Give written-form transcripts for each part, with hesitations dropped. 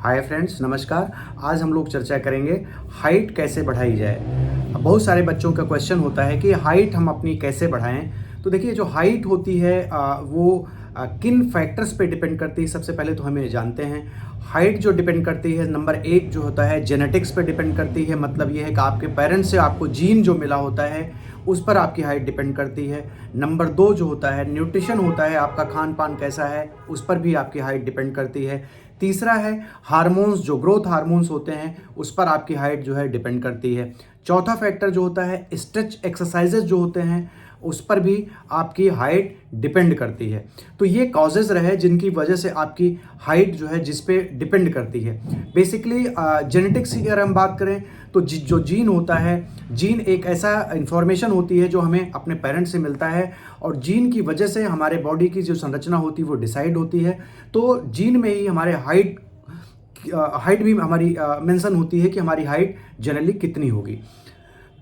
Hi friends, नमस्कार। आज हम लोग चर्चा करेंगे हाइट कैसे बढ़ाई जाए। बहुत सारे बच्चों का क्वेश्चन होता है कि हाइट हम अपनी कैसे बढ़ाएं। तो देखिए, जो हाइट होती है वो किन फैक्टर्स पे डिपेंड करती है। सबसे पहले तो हमें जानते हैं हाइट जो डिपेंड करती है, नंबर एक जो होता है जेनेटिक्स पे डिपेंड करती है। मतलब ये है कि आपके पेरेंट्स से आपको जीन जो मिला होता है उस पर आपकी हाइट डिपेंड करती है। नंबर दो जो होता है न्यूट्रिशन होता है, आपका खान पान कैसा है उस पर भी आपकी हाइट डिपेंड करती है। तीसरा है हार्मोन्स, जो ग्रोथ हार्मोन्स होते हैं उस पर आपकी हाइट जो है डिपेंड करती है। चौथा फैक्टर जो होता है स्ट्रेच एक्सरसाइजेज जो होते हैं उस पर भी आपकी हाइट डिपेंड करती है। तो ये कॉजेज रहे जिनकी वजह से आपकी हाइट जो है जिस पे डिपेंड करती है। बेसिकली जेनेटिक्स की अगर हम बात करें तो जो जीन होता है, जीन एक ऐसा इंफॉर्मेशन होती है जो हमें अपने पेरेंट्स से मिलता है और जीन की वजह से हमारे बॉडी की जो संरचना होती है वो डिसाइड होती है। तो जीन में ही हमारे हाइट भी हमारी मेंशन होती है कि हमारी हाइट जनरली कितनी होगी।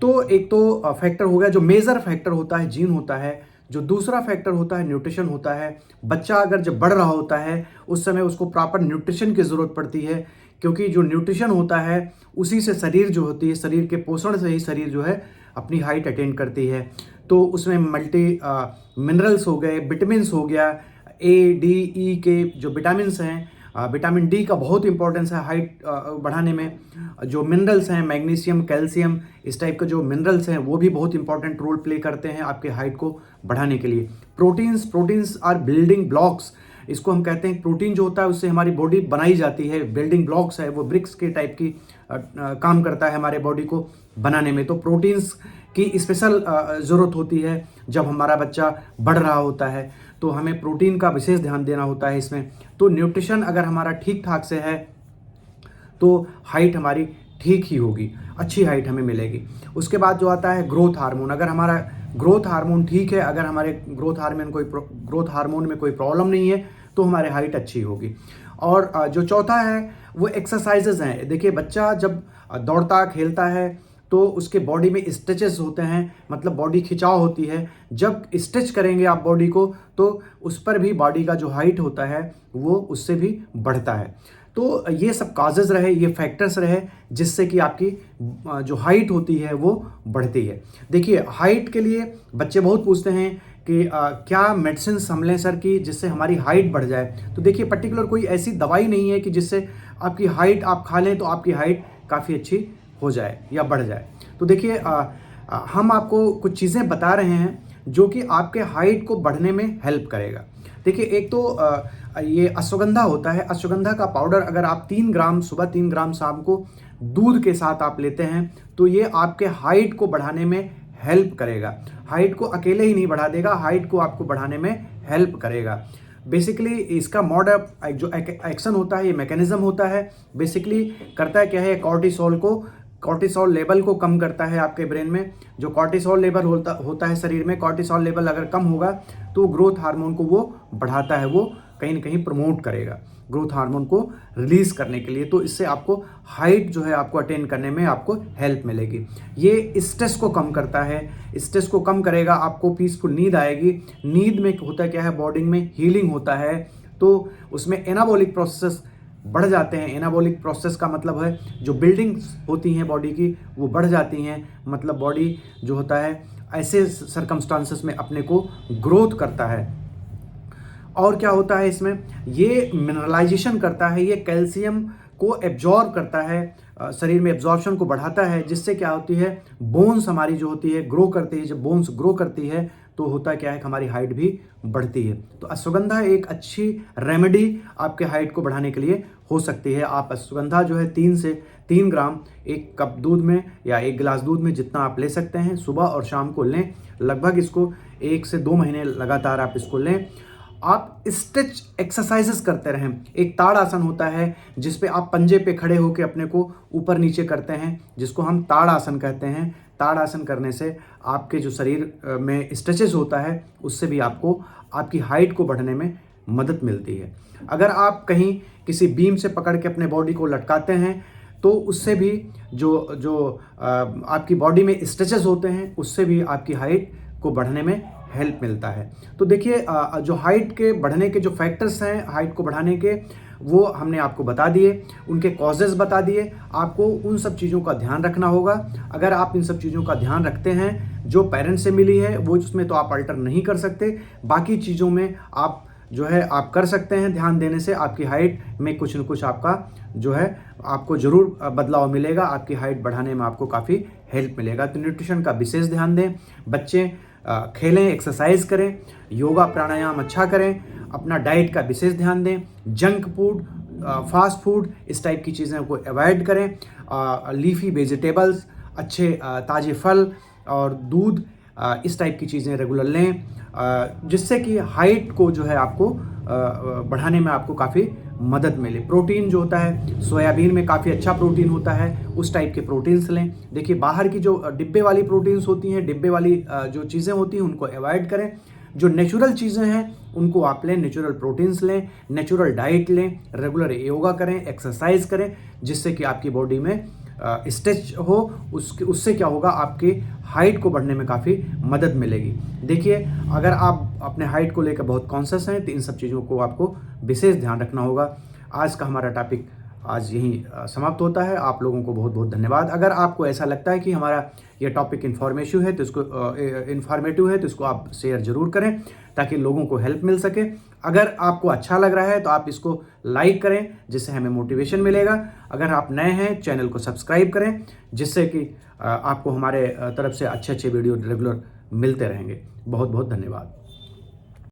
तो एक तो फैक्टर हो गया, जो मेजर फैक्टर होता है जीन होता है। जो दूसरा फैक्टर होता है न्यूट्रिशन होता है। बच्चा अगर जब बढ़ रहा होता है उस समय उसको प्रॉपर न्यूट्रिशन की ज़रूरत पड़ती है, क्योंकि जो न्यूट्रिशन होता है उसी से शरीर जो होती है, शरीर के पोषण से ही शरीर जो है अपनी हाइट अटेन करती है। तो उसमें मल्टी मिनरल्स हो गए, विटामिन्स हो गया, ए डी ई के जो विटामिन्स हैं, विटामिन डी का बहुत इंपॉर्टेंस है हाइट बढ़ाने में। जो मिनरल्स हैं मैग्नीशियम, कैल्शियम, इस टाइप के जो मिनरल्स हैं वो भी बहुत इंपॉर्टेंट रोल प्ले करते हैं आपके हाइट को बढ़ाने के लिए। प्रोटीन्स आर बिल्डिंग ब्लॉक्स, इसको हम कहते हैं प्रोटीन जो होता है उससे हमारी बॉडी बनाई जाती है। बिल्डिंग ब्लॉक्स है, वो ब्रिक्स के टाइप की काम करता है हमारे बॉडी को बनाने में। तो प्रोटीन्स की स्पेशल ज़रूरत होती है जब हमारा बच्चा बढ़ रहा होता है, तो हमें प्रोटीन का विशेष ध्यान देना होता है इसमें। तो न्यूट्रिशन अगर हमारा ठीक ठाक से है तो हाइट हमारी ठीक ही होगी, अच्छी हाइट हमें मिलेगी। उसके बाद जो आता है ग्रोथ हार्मोन, अगर हमारा ग्रोथ हार्मोन ठीक है, अगर हमारे ग्रोथ हार्मोन में कोई प्रॉब्लम नहीं है तो हमारे हाइट अच्छी होगी। और जो चौथा है वो एक्सरसाइजेज हैं। देखिए, बच्चा जब दौड़ता खेलता है तो उसके बॉडी में स्ट्रेचेस होते हैं, मतलब बॉडी खिंचाव होती है। जब स्ट्रेच करेंगे आप बॉडी को तो उस पर भी बॉडी का जो हाइट होता है वो उससे भी बढ़ता है। तो ये सब काजेज रहे, ये फैक्टर्स रहे जिससे कि आपकी जो हाइट होती है वो बढ़ती है। देखिए, हाइट के लिए बच्चे बहुत पूछते हैं कि क्या मेडिसिन हम लें सर की जिससे हमारी हाइट बढ़ जाए। तो देखिए, पर्टिकुलर कोई ऐसी दवाई नहीं है कि जिससे आपकी हाइट आप खा लें तो आपकी हाइट काफ़ी अच्छी हो जाए या बढ़ जाए। तो देखिए, हम आपको कुछ चीज़ें बता रहे हैं जो कि आपके हाइट को बढ़ने में हेल्प करेगा। देखिए, एक तो ये अश्वगंधा होता है। अश्वगंधा का पाउडर अगर आप 3 ग्राम सुबह, 3 ग्राम शाम को दूध के साथ आप लेते हैं तो ये आपके हाइट को बढ़ाने में हेल्प करेगा। हाइट को अकेले ही नहीं बढ़ा देगा, हाइट को आपको बढ़ाने में हेल्प करेगा। बेसिकली इसका मोड ऑफ जो एक्शन होता है, ये मैकेनिज्म होता है, बेसिकली करता है क्या है, कॉर्टिसोल लेवल को कम करता है आपके ब्रेन में। जो कॉर्टिसोल लेवल होता है शरीर में, कॉर्टिसोल लेवल अगर कम होगा तो ग्रोथ हार्मोन को वो बढ़ाता है, वो कहीं ना कहीं प्रमोट करेगा ग्रोथ हार्मोन को रिलीज करने के लिए। तो इससे आपको हाइट जो है आपको अटेन करने में आपको हेल्प मिलेगी। ये स्ट्रेस को कम करता है, स्ट्रेस को कम करेगा, आपको पीसफुल नींद आएगी। नींद में होता क्या है, बॉडी में हीलिंग होता है, तो उसमें एनाबॉलिक प्रोसेस बढ़ जाते हैं। एनाबॉलिक प्रोसेस का मतलब है जो बिल्डिंग्स होती हैं बॉडी की वो बढ़ जाती हैं, मतलब बॉडी जो होता है ऐसे सरकमस्टांसेस में अपने को ग्रोथ करता है। और क्या होता है इसमें, ये मिनरलाइजेशन करता है, ये कैल्शियम को एब्जॉर्ब करता है, शरीर में एब्जॉर्प्शन को बढ़ाता है, जिससे क्या होती है बोन्स हमारी जो होती है ग्रो करती है। जब बोन्स ग्रो करती है तो होता क्या है कि हमारी हाइट भी बढ़ती है। तो अश्वगंधा एक अच्छी रेमेडी आपके हाइट को बढ़ाने के लिए हो सकती है। आप अश्वगंधा जो है 3 ग्राम 1 कप दूध में या 1 गिलास दूध में जितना आप ले सकते हैं सुबह और शाम को लें। लगभग इसको 1 से 2 महीने लगातार आप इसको लें। आप स्ट्रेच एक्सरसाइजेस करते रहें। एक ताड़ आसन होता है जिस पे आप पंजे पे खड़े होकर अपने को ऊपर नीचे करते हैं, जिसको हम ताड़ आसन कहते हैं। ताड़ आसन करने से आपके जो शरीर में स्ट्रेचेस होता है उससे भी आपको आपकी हाइट को बढ़ने में मदद मिलती है। अगर आप कहीं किसी बीम से पकड़ के अपने बॉडी को लटकाते हैं तो उससे भी जो आपकी बॉडी में स्ट्रेचेस होते हैं उससे भी आपकी हाइट को बढ़ने में हेल्प मिलता है। तो देखिए, जो हाइट के बढ़ने के जो फैक्टर्स हैं हाइट को बढ़ाने के, वो हमने आपको बता दिए, उनके कॉजेज़ बता दिए। आपको उन सब चीज़ों का ध्यान रखना होगा। अगर आप इन सब चीज़ों का ध्यान रखते हैं, जो पेरेंट्स से मिली है वो उसमें तो आप अल्टर नहीं कर सकते, बाकी चीज़ों में आप जो है आप कर सकते हैं। ध्यान देने से आपकी हाइट में कुछ न कुछ आपका जो है आपको ज़रूर बदलाव मिलेगा, आपकी हाइट बढ़ाने में आपको काफ़ी हेल्प मिलेगा। तो न्यूट्रिशन का विशेष ध्यान दें, बच्चे खेलें, एक्सरसाइज करें, योगा प्राणायाम अच्छा करें, अपना डाइट का विशेष ध्यान दें, जंक फूड, फास्ट फूड, इस टाइप की चीज़ों को अवॉइड करें, लीफी वेजिटेबल्स, अच्छे ताज़े फल और दूध, इस टाइप की चीज़ें रेगुलर लें, जिससे कि हाइट को जो है आपको बढ़ाने में आपको काफ़ी मदद मिले। प्रोटीन जो होता है, सोयाबीन में काफ़ी अच्छा प्रोटीन होता है, उस टाइप के प्रोटीन्स लें। देखिए बाहर की जो डिब्बे वाली प्रोटीन्स होती हैं, डिब्बे वाली जो चीज़ें होती हैं उनको अवॉइड करें। जो नेचुरल चीज़ें हैं उनको आप लें, नेचुरल प्रोटीन्स लें, नेचुरल डाइट लें, रेगुलर योगा करें, एक्सरसाइज करें, जिससे कि आपकी बॉडी में स्ट्रेच हो, उससे क्या होगा, आपके हाइट को बढ़ने में काफ़ी मदद मिलेगी। देखिए अगर आप अपने हाइट को लेकर बहुत कॉन्शियस हैं तो इन सब चीज़ों को आपको विशेष ध्यान रखना होगा। आज का हमारा टॉपिक आज यहीं समाप्त होता है। आप लोगों को बहुत बहुत धन्यवाद। अगर आपको ऐसा लगता है कि हमारा ये टॉपिक इन्फॉर्मेटिव है तो इसको आप शेयर ज़रूर करें ताकि लोगों को हेल्प मिल सके। अगर आपको अच्छा लग रहा है तो आप इसको लाइक करें, जिससे हमें मोटिवेशन मिलेगा। अगर आप नए हैं चैनल को सब्सक्राइब करें, जिससे कि आपको हमारे तरफ से अच्छे अच्छे वीडियो रेगुलर मिलते रहेंगे। बहुत बहुत धन्यवाद।